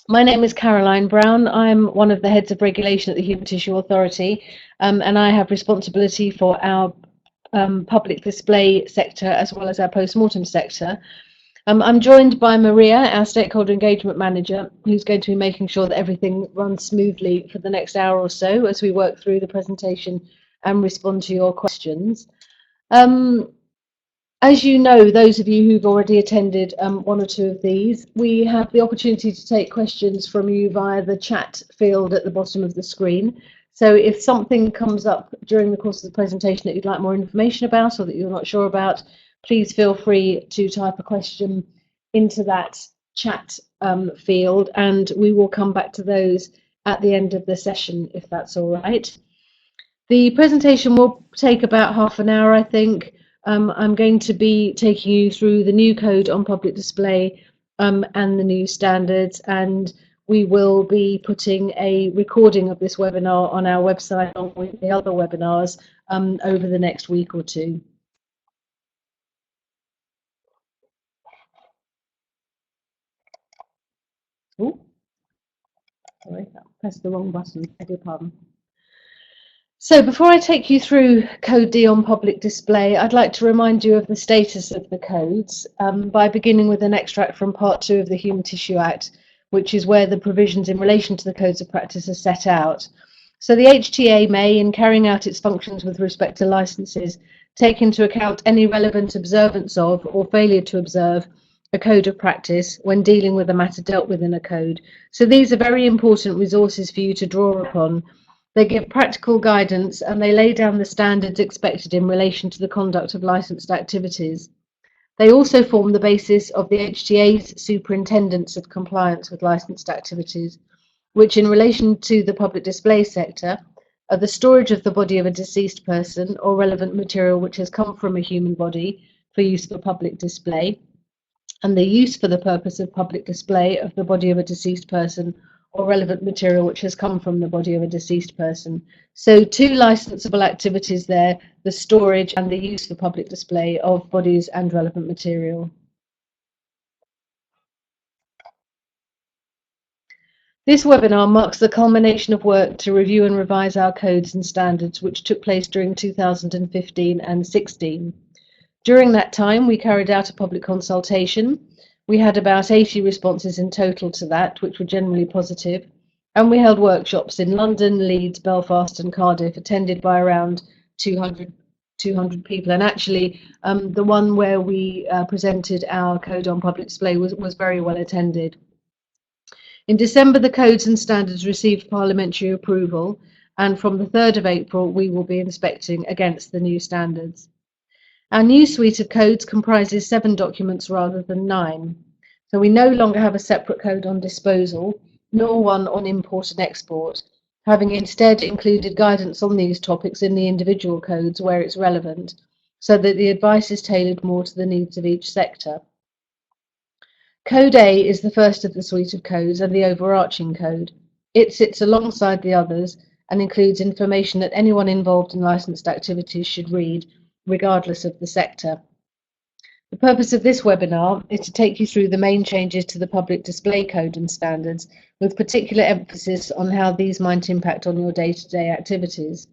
My name is Caroline Browne. I'm one of the heads of regulation at the Human Tissue Authority, and I have responsibility for our public display sector as well as our post-mortem sector. I'm joined by Maria, our stakeholder engagement manager, who's going to be making sure that everything runs smoothly for the next hour or so as we work through the presentation and respond to your questions. As you know, those of you who've already attended one or two of these, we have the opportunity to take questions from you via the chat field at the bottom of the screen. So if something comes up during the course of the presentation that you'd like more information about or that you're not sure about, please feel free to type a question into that chat field, and we will come back to those at the end of the session, if that's all right. The presentation will take about half an hour, I think. I'm going to be taking you through the new code on public display and the new standards, and we will be putting a recording of this webinar on our website along with the other webinars over the next week or two. Oh, sorry, I pressed the wrong button, I beg your pardon. So before I take you through Code D on public display, I'd like to remind you of the status of the codes by beginning with an extract from Part 2 of the Human Tissue Act, which is where the provisions in relation to the codes of practice are set out. So the HTA may, in carrying out its functions with respect to licenses, take into account any relevant observance of or failure to observe a code of practice when dealing with a matter dealt with in a code. So these are very important resources for you to draw upon. They give practical guidance and they lay down the standards expected in relation to the conduct of licensed activities. They also form the basis of the HTA's superintendence of compliance with licensed activities, which in relation to the public display sector are the storage of the body of a deceased person or relevant material which has come from a human body for use for public display, and the use for the purpose of public display of the body of a deceased person or relevant material which has come from the body of a deceased person. So two licensable activities there, the storage and the use for public display of bodies and relevant material. This webinar marks the culmination of work to review and revise our codes and standards which took place during 2015 and 16. During that time, we carried out a public consultation. We had about 80 responses in total to that, which were generally positive, and we held workshops in London, Leeds, Belfast and Cardiff, attended by around 200 people. And actually, the one where we presented our code on public display was very well attended. In December, the codes and standards received parliamentary approval, and from the 3rd of April, we will be inspecting against the new standards. Our new suite of codes comprises 7 documents rather than 9. So we no longer have a separate code on disposal, nor one on import and export, having instead included guidance on these topics in the individual codes where it's relevant, so that the advice is tailored more to the needs of each sector. Code A is the first of the suite of codes and the overarching code. It sits alongside the others and includes information that anyone involved in licensed activities should read, regardless of the sector. The purpose of this webinar is to take you through the main changes to the public display code and standards, with particular emphasis on how these might impact on your day-to-day activities.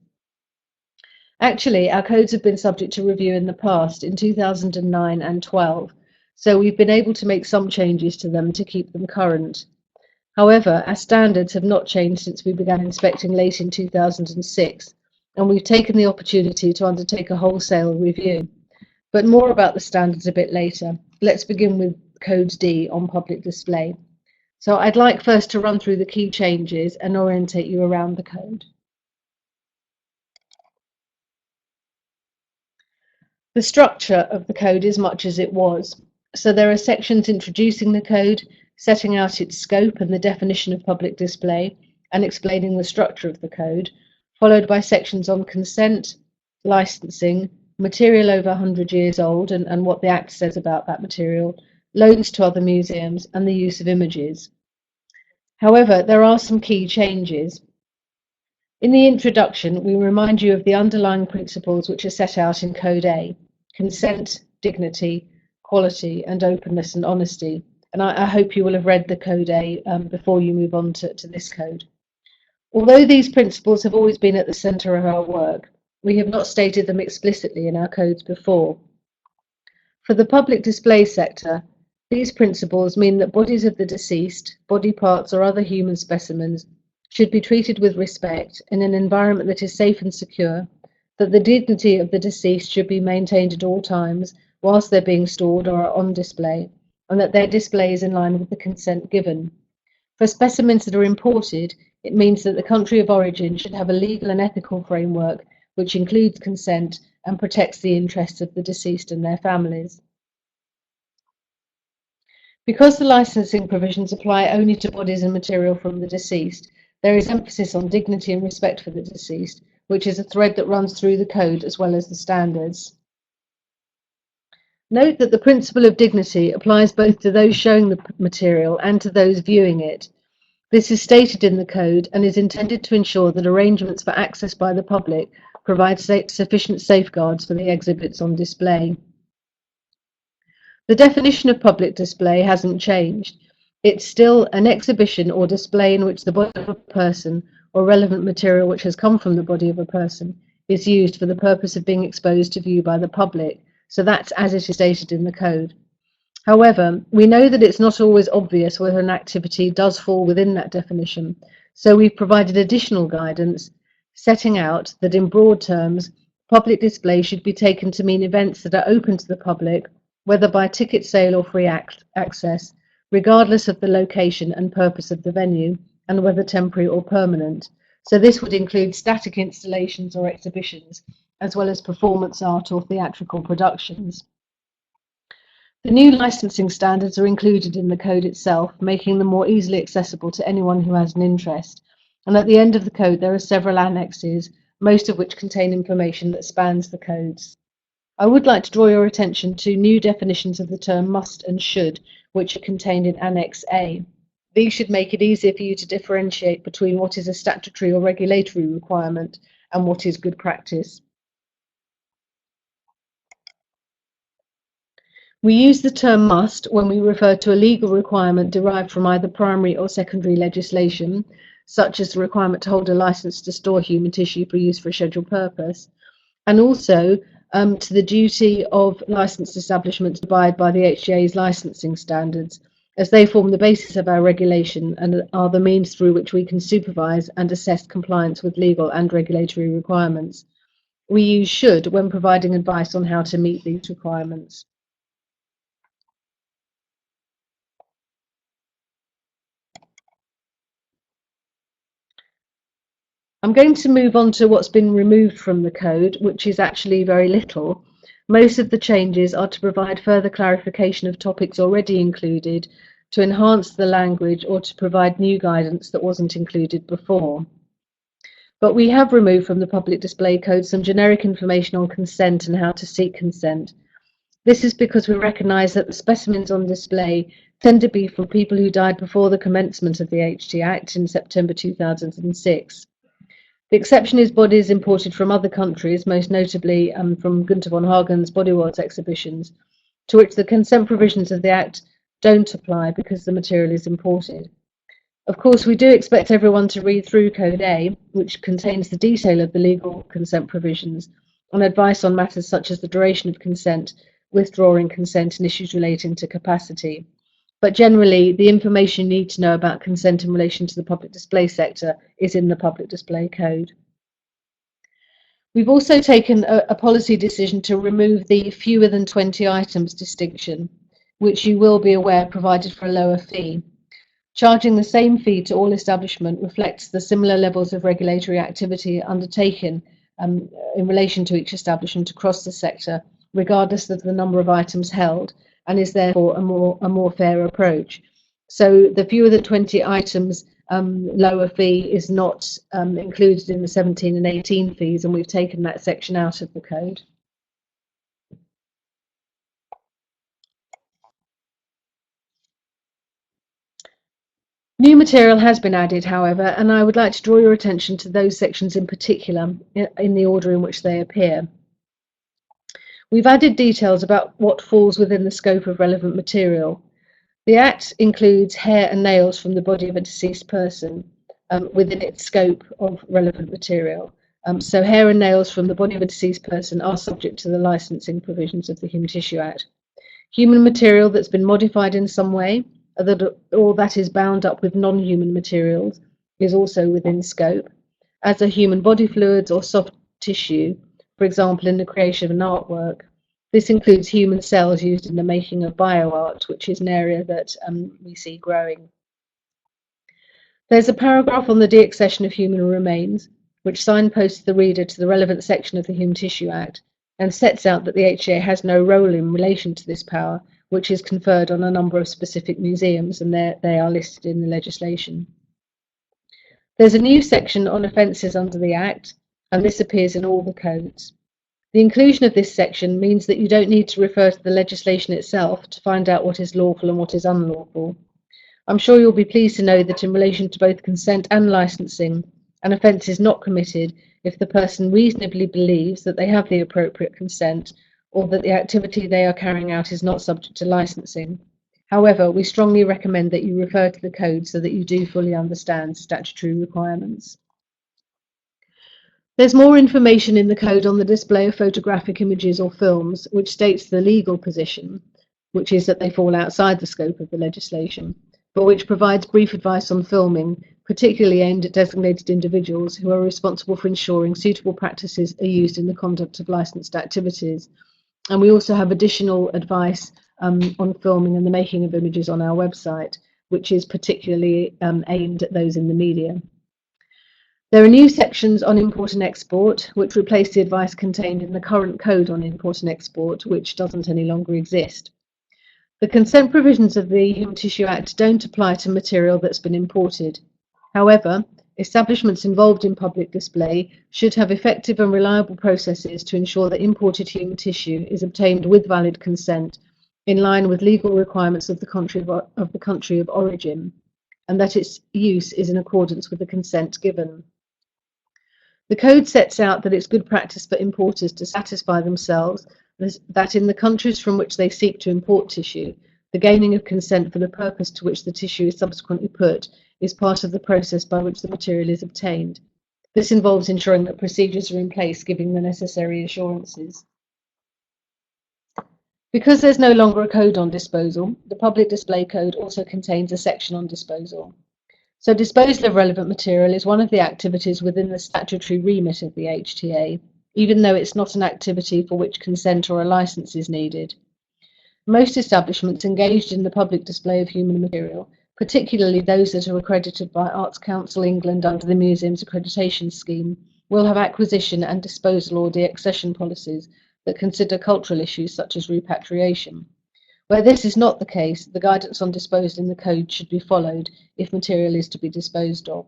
Actually, our codes have been subject to review in the past, in 2009 and 12, so we've been able to make some changes to them to keep them current. However, our standards have not changed since we began inspecting late in 2006, and we've taken the opportunity to undertake a wholesale review. But more about the standards a bit later. Let's begin with Code D on public display. So I'd like first to run through the key changes and orientate you around the code. The structure of the code is much as it was. So there are sections introducing the code, setting out its scope and the definition of public display, and explaining the structure of the code, followed by sections on consent, licensing, material over 100 years old and what the Act says about that material, loans to other museums, and the use of images. However, there are some key changes. In the introduction, we remind you of the underlying principles which are set out in Code A: consent, dignity, quality, and openness and honesty, and I hope you will have read the Code A before you move on to this code. Although these principles have always been at the centre of our work, we have not stated them explicitly in our codes before. For the public display sector, these principles mean that bodies of the deceased, body parts or other human specimens should be treated with respect in an environment that is safe and secure, that the dignity of the deceased should be maintained at all times whilst they're being stored or are on display, and that their display is in line with the consent given. For specimens that are imported, it means that the country of origin should have a legal and ethical framework which includes consent and protects the interests of the deceased and their families. Because the licensing provisions apply only to bodies and material from the deceased, there is emphasis on dignity and respect for the deceased, which is a thread that runs through the code as well as the standards. Note that the principle of dignity applies both to those showing the material and to those viewing it. This is stated in the code and is intended to ensure that arrangements for access by the public provide sufficient safeguards for the exhibits on display. The definition of public display hasn't changed. It's still an exhibition or display in which the body of a person or relevant material which has come from the body of a person is used for the purpose of being exposed to view by the public. So that's as it is stated in the code. However, we know that it's not always obvious whether an activity does fall within that definition, so we've provided additional guidance setting out that in broad terms, public display should be taken to mean events that are open to the public, whether by ticket sale or free access, regardless of the location and purpose of the venue, and whether temporary or permanent. So this would include static installations or exhibitions, as well as performance art or theatrical productions. The new licensing standards are included in the code itself, making them more easily accessible to anyone who has an interest. And at the end of the code, there are several annexes, most of which contain information that spans the codes. I would like to draw your attention to new definitions of the term must and should, which are contained in Annex A. These should make it easier for you to differentiate between what is a statutory or regulatory requirement and what is good practice. We use the term must when we refer to a legal requirement derived from either primary or secondary legislation, such as the requirement to hold a license to store human tissue for use for a scheduled purpose, and also to the duty of licensed establishments to abide by the HTA's licensing standards, as they form the basis of our regulation and are the means through which we can supervise and assess compliance with legal and regulatory requirements. We use should when providing advice on how to meet these requirements. I'm going to move on to what's been removed from the code, which is actually very little. Most of the changes are to provide further clarification of topics already included, to enhance the language, or to provide new guidance that wasn't included before. But we have removed from the public display code some generic information on consent and how to seek consent. This is because we recognise that the specimens on display tend to be from people who died before the commencement of the HTA Act in September 2006. The exception is bodies imported from other countries, most notably from Gunther von Hagen's Body Worlds exhibitions, to which the consent provisions of the Act don't apply because the material is imported. Of course, we do expect everyone to read through Code A, which contains the detail of the legal consent provisions and advice on matters such as the duration of consent, withdrawing consent, and issues relating to capacity. But generally, the information you need to know about consent in relation to the public display sector is in the public display code. We've also taken a policy decision to remove the fewer than 20 items distinction, which you will be aware provided for a lower fee. Charging the same fee to all establishment reflects the similar levels of regulatory activity undertaken in relation to each establishment across the sector, regardless of the number of items held, and is therefore a more fair approach. So the fewer than 20 items lower fee is not included in the 17 and 18 fees, and we've taken that section out of the code. New material has been added, however, and I would like to draw your attention to those sections in particular in the order in which they appear. We've added details about what falls within the scope of relevant material. The Act includes hair and nails from the body of a deceased person within its scope of relevant material. So hair and nails from the body of a deceased person are subject to the licensing provisions of the Human Tissue Act. Human material that's been modified in some way, or that is bound up with non-human materials, is also within scope, as are human body fluids or soft tissue, for example, in the creation of an artwork. This includes human cells used in the making of bioart, which is an area that we see growing. There's a paragraph on the deaccession of human remains, which signposts the reader to the relevant section of the Human Tissue Act and sets out that the HTA has no role in relation to this power, which is conferred on a number of specific museums, and they are listed in the legislation. There's a new section on offences under the Act, and this appears in all the codes. The inclusion of this section means that you don't need to refer to the legislation itself to find out what is lawful and what is unlawful. I'm sure you'll be pleased to know that in relation to both consent and licensing, an offence is not committed if the person reasonably believes that they have the appropriate consent or that the activity they are carrying out is not subject to licensing. However, we strongly recommend that you refer to the code so that you do fully understand statutory requirements. There's more information in the code on the display of photographic images or films, which states the legal position, which is that they fall outside the scope of the legislation, but which provides brief advice on filming, particularly aimed at designated individuals who are responsible for ensuring suitable practices are used in the conduct of licensed activities. And we also have additional advice on filming and the making of images on our website, which is particularly aimed at those in the media. There are new sections on import and export, which replace the advice contained in the current code on import and export, which doesn't any longer exist. The consent provisions of the Human Tissue Act don't apply to material that's been imported. However, establishments involved in public display should have effective and reliable processes to ensure that imported human tissue is obtained with valid consent, in line with legal requirements of the country of origin, and that its use is in accordance with the consent given. The code sets out that it's good practice for importers to satisfy themselves that in the countries from which they seek to import tissue, the gaining of consent for the purpose to which the tissue is subsequently put is part of the process by which the material is obtained. This involves ensuring that procedures are in place giving the necessary assurances. Because there's no longer a code on disposal, the Public Display Code also contains a section on disposal. So disposal of relevant material is one of the activities within the statutory remit of the HTA, even though it's not an activity for which consent or a licence is needed. Most establishments engaged in the public display of human material, particularly those that are accredited by Arts Council England under the Museums Accreditation Scheme, will have acquisition and disposal or deaccession policies that consider cultural issues such as repatriation. Where this is not the case, the guidance on disposal in the code should be followed if material is to be disposed of.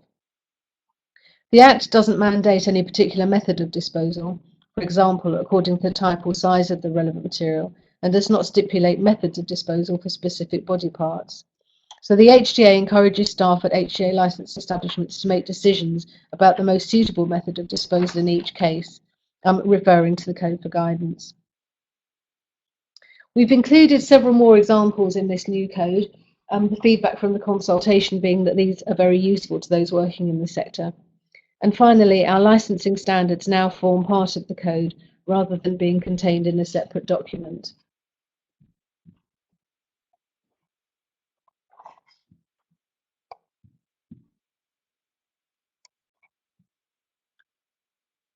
The Act doesn't mandate any particular method of disposal, for example, according to the type or size of the relevant material, and does not stipulate methods of disposal for specific body parts. So the HTA encourages staff at HTA licensed establishments to make decisions about the most suitable method of disposal in each case, referring to the code for guidance. We've included several more examples in this new code, the feedback from the consultation being that these are very useful to those working in the sector. And finally, our licensing standards now form part of the code rather than being contained in a separate document.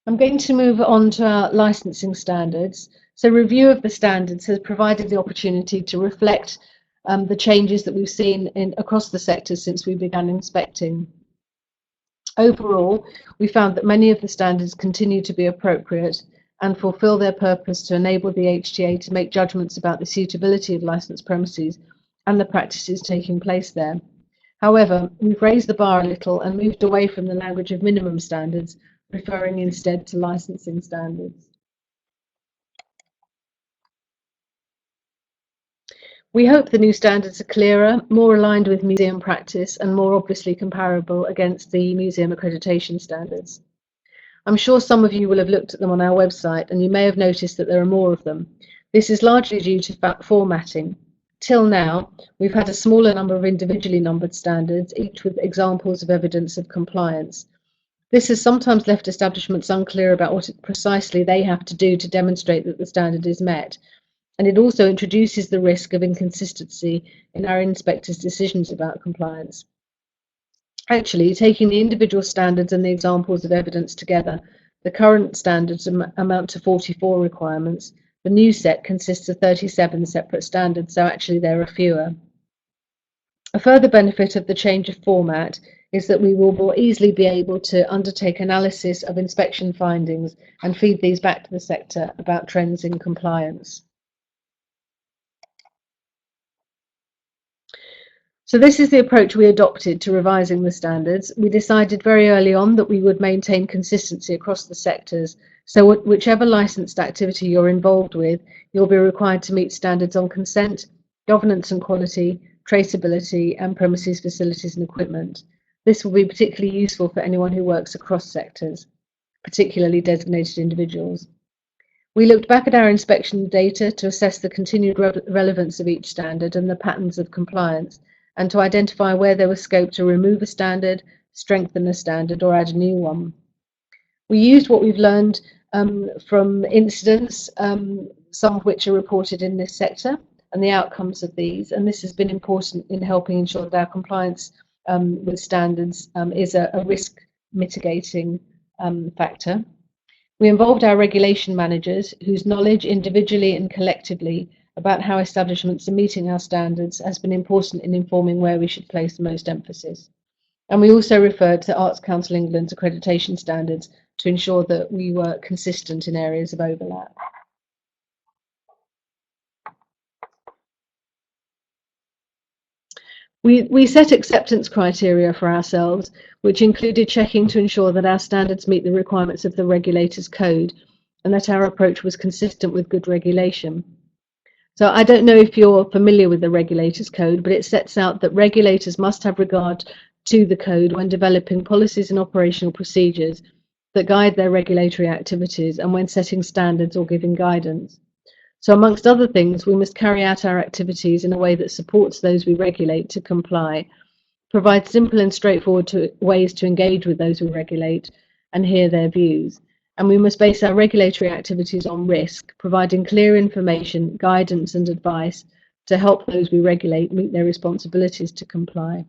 I'm going to move on to our licensing standards. So review of the standards has provided the opportunity to reflect the changes that we've seen across the sector since we began inspecting. Overall, we found that many of the standards continue to be appropriate and fulfil their purpose to enable the HTA to make judgments about the suitability of licensed premises and the practices taking place there. However, we've raised the bar a little and moved away from the language of minimum standards, referring instead to licensing standards. We hope the new standards are clearer, more aligned with museum practice, and more obviously comparable against the museum accreditation standards. I'm sure some of you will have looked at them on our website, and you may have noticed that there are more of them. This is largely due to formatting. Till now, we've had a smaller number of individually numbered standards, each with examples of evidence of compliance. This has sometimes left establishments unclear about what precisely they have to do to demonstrate that the standard is met, and it also introduces the risk of inconsistency in our inspectors' decisions about compliance. Actually, taking the individual standards and the examples of evidence together, the current standards amount to 44 requirements. The new set consists of 37 separate standards, so actually there are fewer. A further benefit of the change of format is that we will more easily be able to undertake analysis of inspection findings and feed these back to the sector about trends in compliance. So this is the approach we adopted to revising the standards. We decided very early on that we would maintain consistency across the sectors. So whichever licensed activity you're involved with, you'll be required to meet standards on consent, governance and quality, traceability, and premises, facilities and equipment. This will be particularly useful for anyone who works across sectors, particularly designated individuals. We looked back at our inspection data to assess the continued relevance of each standard and the patterns of compliance, and to identify where there was scope to remove a standard, strengthen a standard, or add a new one. We used what we've learned from incidents, some of which are reported in this sector, and the outcomes of these, and this has been important in helping ensure that our compliance with standards is a risk mitigating factor. We involved our regulation managers, whose knowledge individually and collectively about how establishments are meeting our standards has been important in informing where we should place the most emphasis. And we also referred to Arts Council England's accreditation standards to ensure that we were consistent in areas of overlap. We set acceptance criteria for ourselves, which included checking to ensure that our standards meet the requirements of the regulator's code and that our approach was consistent with good regulation. So I don't know if you're familiar with the regulator's code, but it sets out that regulators must have regard to the code when developing policies and operational procedures that guide their regulatory activities and when setting standards or giving guidance. So amongst other things, we must carry out our activities in a way that supports those we regulate to comply, provide simple and straightforward ways to engage with those we regulate and hear their views. And we must base our regulatory activities on risk, providing clear information, guidance and advice to help those we regulate meet their responsibilities to comply.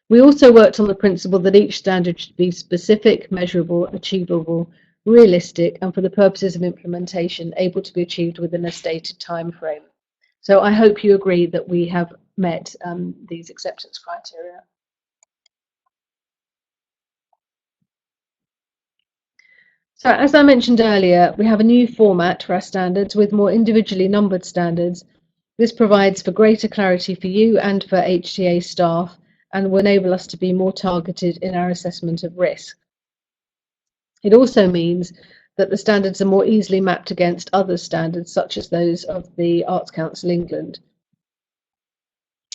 We also worked on the principle that each standard should be specific, measurable, achievable, realistic, and for the purposes of implementation, able to be achieved within a stated time frame. So I hope you agree that we have met these acceptance criteria. So as I mentioned earlier, we have a new format for our standards with more individually numbered standards. This provides for greater clarity for you and for HTA staff and will enable us to be more targeted in our assessment of risk. It also means that the standards are more easily mapped against other standards, such as those of the Arts Council England.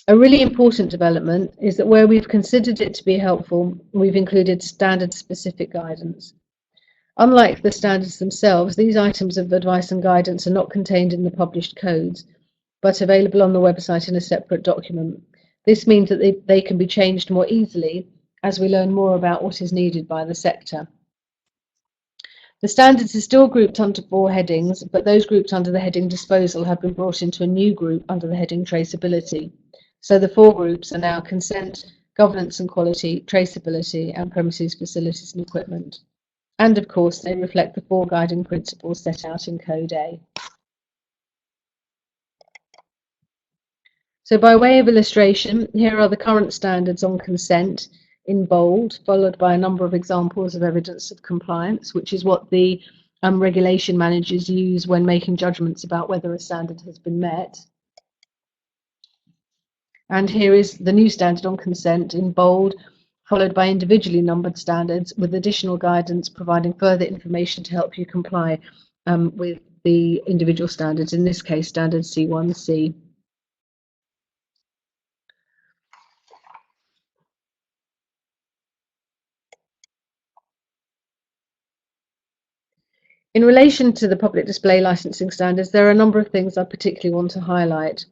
A really important development is that where we've considered it to be helpful, we've included standard-specific guidance. Unlike the standards themselves, these items of advice and guidance are not contained in the published codes, but available on the website in a separate document. This means that they can be changed more easily as we learn more about what is needed by the sector. The standards are still grouped under 4 headings, but those grouped under the heading disposal have been brought into a new group under the heading traceability. So the 4 groups are now consent, governance and quality, traceability, and premises, facilities and equipment. And of course, they reflect the 4 guiding principles set out in Code A. So by way of illustration, here are the current standards on consent in bold, followed by a number of examples of evidence of compliance, which is what the regulation managers use when making judgments about whether a standard has been met. And here is the new standard on consent in bold, followed by individually numbered standards with additional guidance providing further information to help you comply with the individual standards, in this case standard C1C. In relation to the public display licensing standards, there are a number of things I particularly want to highlight.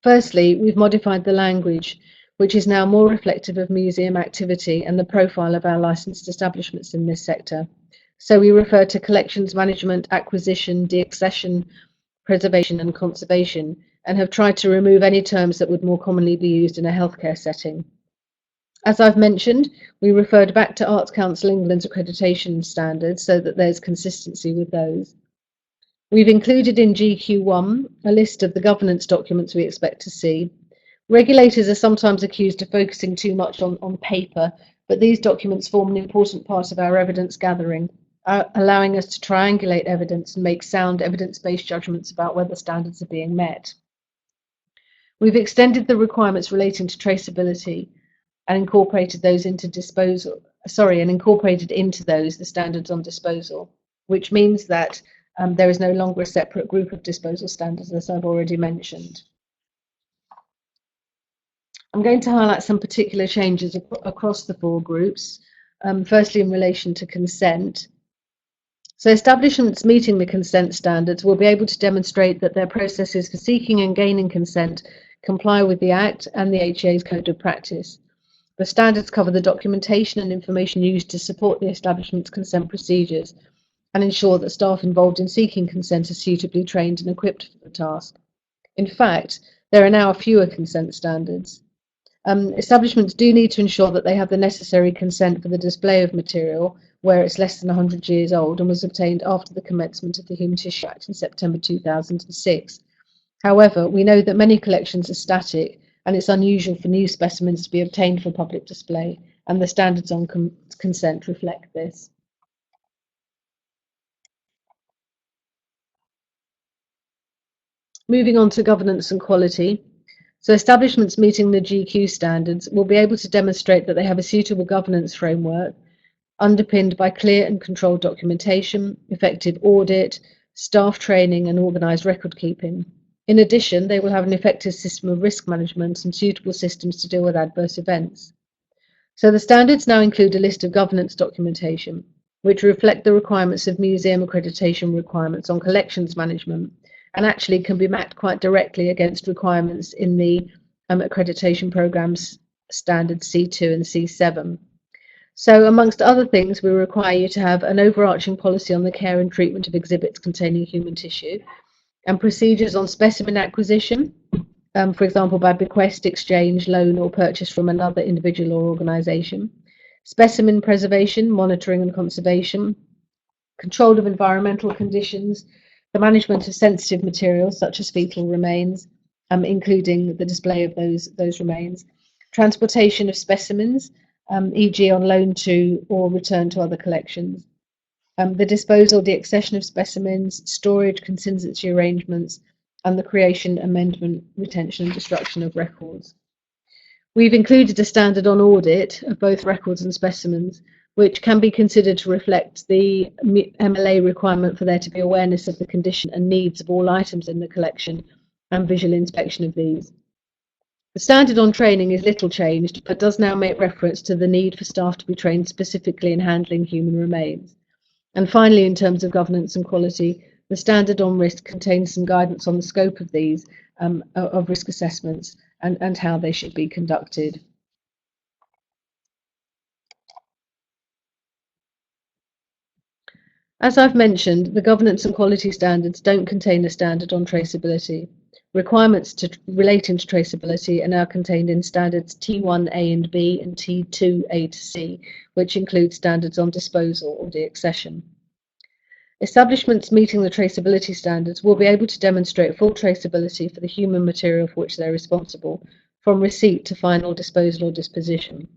Firstly, we've modified the language, which is now more reflective of museum activity and the profile of our licensed establishments in this sector. So we refer to collections management, acquisition, deaccession, preservation and conservation, and have tried to remove any terms that would more commonly be used in a healthcare setting. As I've mentioned, we referred back to Arts Council England's accreditation standards so that there's consistency with those. We've included in GQ1 a list of the governance documents we expect to see. Regulators are sometimes accused of focusing too much on paper, but these documents form an important part of our evidence gathering, allowing us to triangulate evidence and make sound evidence-based judgments about whether standards are being met. We've extended the requirements relating to traceability and incorporated those into those the standards on disposal, which means that there is no longer a separate group of disposal standards, as I've already mentioned. I'm going to highlight some particular changes across the 4 groups. Firstly, in relation to consent. So establishments meeting the consent standards will be able to demonstrate that their processes for seeking and gaining consent comply with the Act and the HTA's Code of Practice. The standards cover the documentation and information used to support the establishment's consent procedures and ensure that staff involved in seeking consent are suitably trained and equipped for the task. In fact, there are now fewer consent standards. Establishments do need to ensure that they have the necessary consent for the display of material where it's less than 100 years old and was obtained after the commencement of the Human Tissue Act in September 2006. However, we know that many collections are static and it's unusual for new specimens to be obtained for public display, and the standards on consent reflect this. Moving on to governance and quality. So establishments meeting the GQ standards will be able to demonstrate that they have a suitable governance framework underpinned by clear and controlled documentation, effective audit, staff training and organised record keeping. In addition, they will have an effective system of risk management and suitable systems to deal with adverse events. So the standards now include a list of governance documentation, which reflect the requirements of museum accreditation requirements on collections management, and actually can be mapped quite directly against requirements in the accreditation program's standards C2 and C7. So amongst other things, we require you to have an overarching policy on the care and treatment of exhibits containing human tissue, and procedures on specimen acquisition, for example, by bequest, exchange, loan or purchase from another individual or organisation, specimen preservation, monitoring and conservation, control of environmental conditions, the management of sensitive materials such as fetal remains, including the display of those remains, transportation of specimens, e.g. on loan to or return to other collections, the disposal, deaccession of specimens, storage, contingency arrangements, and the creation, amendment, retention and destruction of records. We've included a standard on audit of both records and specimens, which can be considered to reflect the MLA requirement for there to be awareness of the condition and needs of all items in the collection and visual inspection of these. The standard on training is little changed, but does now make reference to the need for staff to be trained specifically in handling human remains. And finally, in terms of governance and quality, the standard on risk contains some guidance on the scope of these, of risk assessments and how they should be conducted. As I've mentioned, the governance and quality standards don't contain a standard on traceability. Requirements relating to traceability are now contained in standards T1A and B and T2A to C, which include standards on disposal or deaccession. Establishments meeting the traceability standards will be able to demonstrate full traceability for the human material for which they're responsible, from receipt to final disposal or disposition.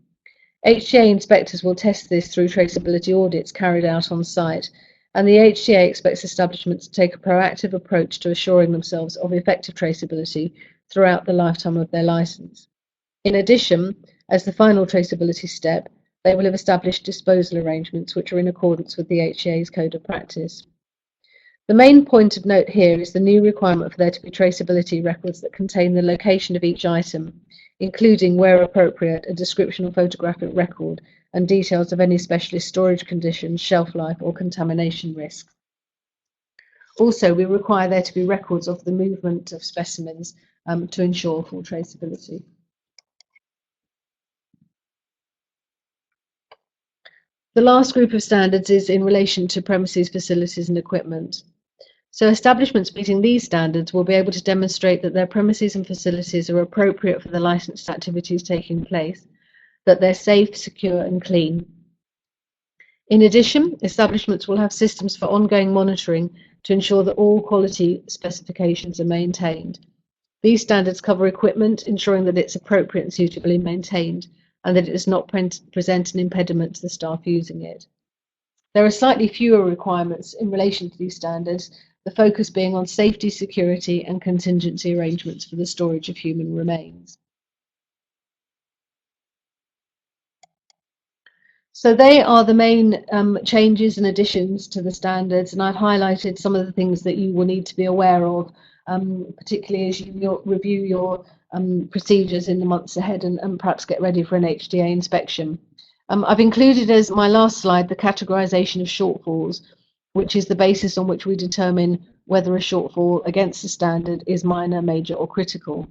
HTA inspectors will test this through traceability audits carried out on site, and the HTA expects establishments to take a proactive approach to assuring themselves of effective traceability throughout the lifetime of their licence. In addition, as the final traceability step, they will have established disposal arrangements which are in accordance with the HTA's Code of Practice. The main point of note here is the new requirement for there to be traceability records that contain the location of each item, including, where appropriate, a description or photographic record and details of any specialist storage conditions, shelf life or contamination risk. Also, we require there to be records of the movement of specimens to ensure full traceability. The last group of standards is in relation to premises, facilities and equipment. So establishments meeting these standards will be able to demonstrate that their premises and facilities are appropriate for the licensed activities taking place, that they're safe, secure and clean. In addition, establishments will have systems for ongoing monitoring to ensure that all quality specifications are maintained. These standards cover equipment, ensuring that it's appropriate and suitably maintained, and that it does not present an impediment to the staff using it. There are slightly fewer requirements in relation to these standards, the focus being on safety, security, and contingency arrangements for the storage of human remains. So they are the main changes and additions to the standards, and I've highlighted some of the things that you will need to be aware of, particularly as you review your procedures in the months ahead and perhaps get ready for an HTA inspection. I've included as my last slide the categorisation of shortfalls, which is the basis on which we determine whether a shortfall against the standard is minor, major or critical.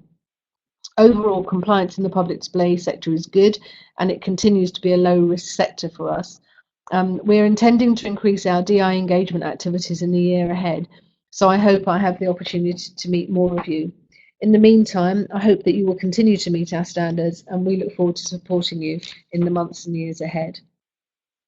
Overall, compliance in the public display sector is good, and it continues to be a low-risk sector for us. We're intending to increase our DI engagement activities in the year ahead, so I hope I have the opportunity to meet more of you. In the meantime, I hope that you will continue to meet our standards, and we look forward to supporting you in the months and years ahead.